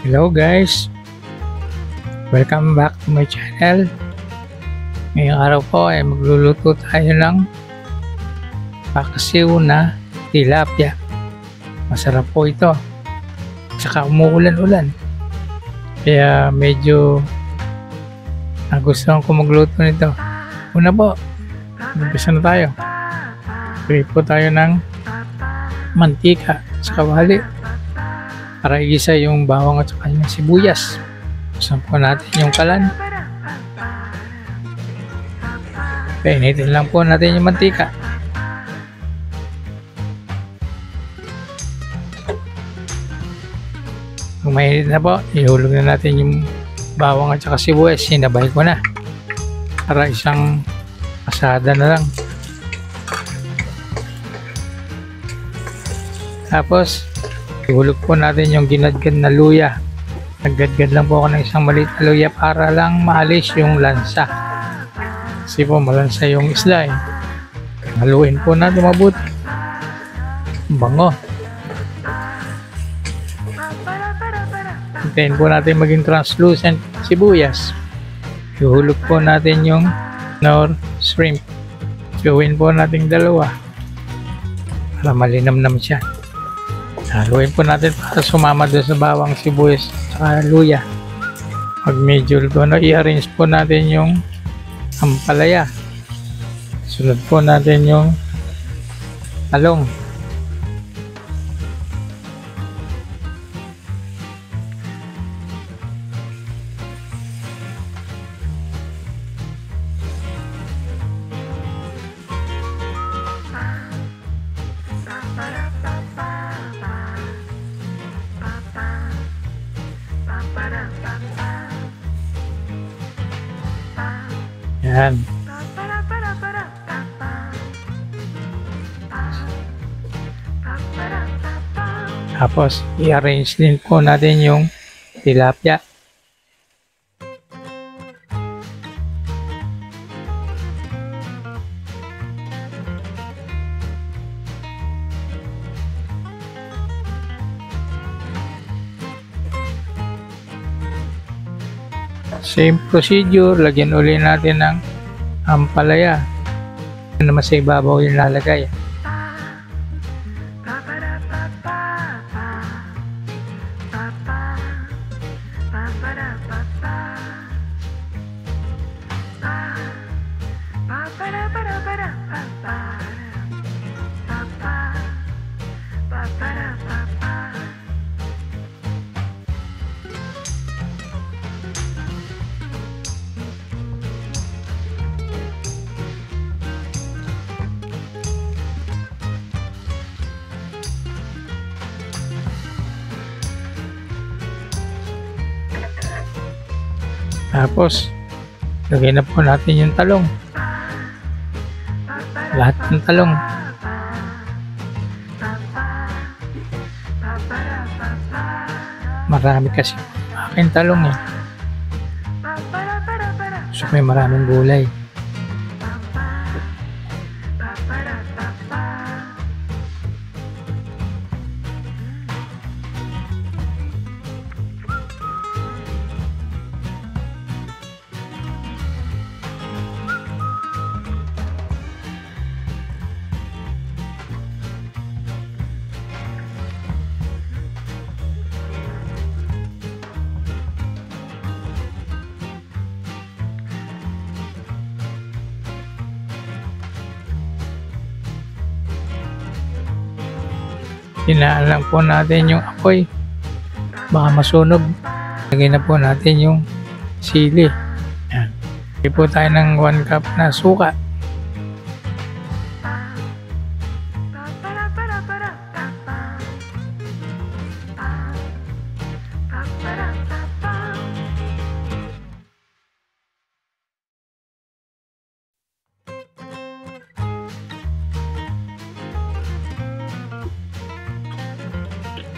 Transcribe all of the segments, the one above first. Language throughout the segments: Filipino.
Hello guys, welcome back to my channel. Ngayong araw po ay magluluto tayo ng paksiw na tilapia. Masarap po ito, tsaka umuulan-ulan, kaya medyo nagustuhan ko magluto nito. Una po, umpisa na tayo. Pili po tayo ng mantika sa kawali para igisa yung bawang at saka yung sibuyas. Buksan po natin yung kalan. Painitin lang po natin yung mantika. Kung mainit na po, ihulog na natin yung bawang at saka sibuyas. Sinabay ko na para isang asada na lang. Tapos ihulog po natin yung ginadgad na luya. Naggadgad lang po ako ng isang maliit na luya para lang maalis yung lansa. Kasi po malansa yung isda eh. Haluin po natin mabuti. Bango. Hintayin po natin maging translucent sibuyas. Ihulog po natin yung nor shrimp. Gawin po natin dalawa para malinamnam siya. Haluin po natin para sumama doon sa bawang, sibuyas at luya. Pag medyo luto na, i-arrange po natin yung ampalaya. Sunod po natin yung talong. Yan. Tapos i-arrange din po natin yung tilapia. Same procedure, lagyan uli natin ng ampalaya. Ano naman sa ibabaw yung lalagay. Tapos lagay na po natin yung talong. Lahat ng talong. Marami kasi aking talong eh. So may maraming gulay. Hinaan lang po natin yung apoy, baka masunog. Lagay na po natin yung sili. Yan. Lagay po tayo ng 1 cup na suka.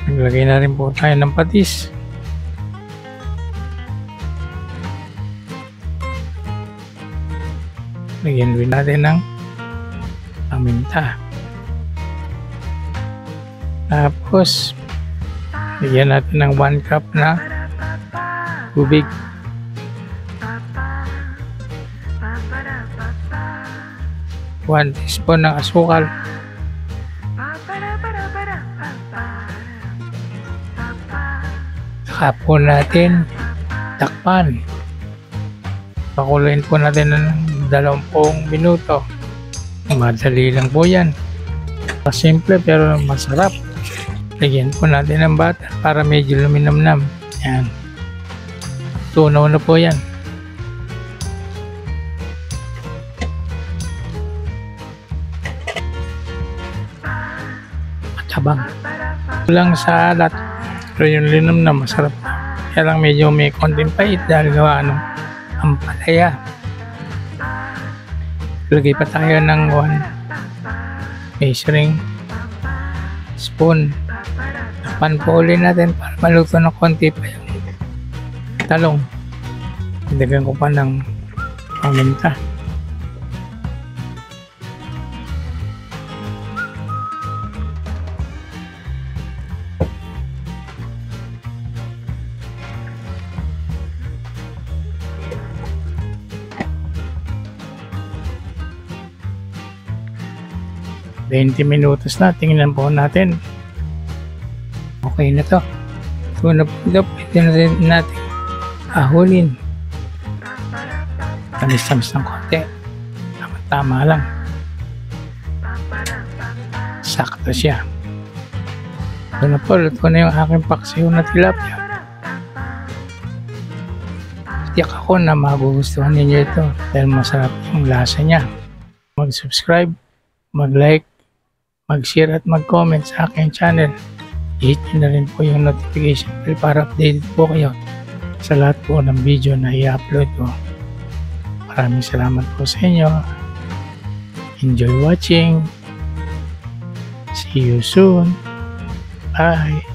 Naglagay na rin po tayo ng patis. Lagyan din natin ng paminta. Tapos, lagyan natin ng 1 cup na tubig. One teaspoon ng asukal. Saka po natin takpan. Pakuluin po natin ng 20 minuto. Madali lang po yan. Simple pero masarap. Lagyan po natin ng butter para medyo luminamnam. Yan. Tunaw na po yan. Matabang. Kulang sa alat. Pero yung linamnam masarap. Kaya lang medyo may konting pait dahil gawa ng ampalaya. Lagay pa tayo ng 1 measuring spoon. Takpan po ulit natin para maluto ng konti pa yung talong. Dagdagan ko pa ng paminta. $20 minutos na. Tingnan po natin. Okay na to. Ito na po ito. Pwede na rin natin ahulin. Tamis-tamis ng konti. Tama lang. Sakto siya. Ito na po. Luto na yung aking paksiw na tilapia. Tiyak ako na magugustuhan ninyo ito dahil masarap yung lasa niya. Mag-subscribe, mag-like, mag-share at mag-comment sa aking channel. I-hit nyo na rin po yung notification bell para updated po kayo sa lahat po ng video na i-upload ko. Maraming salamat po sa inyo. Enjoy watching. See you soon. Bye.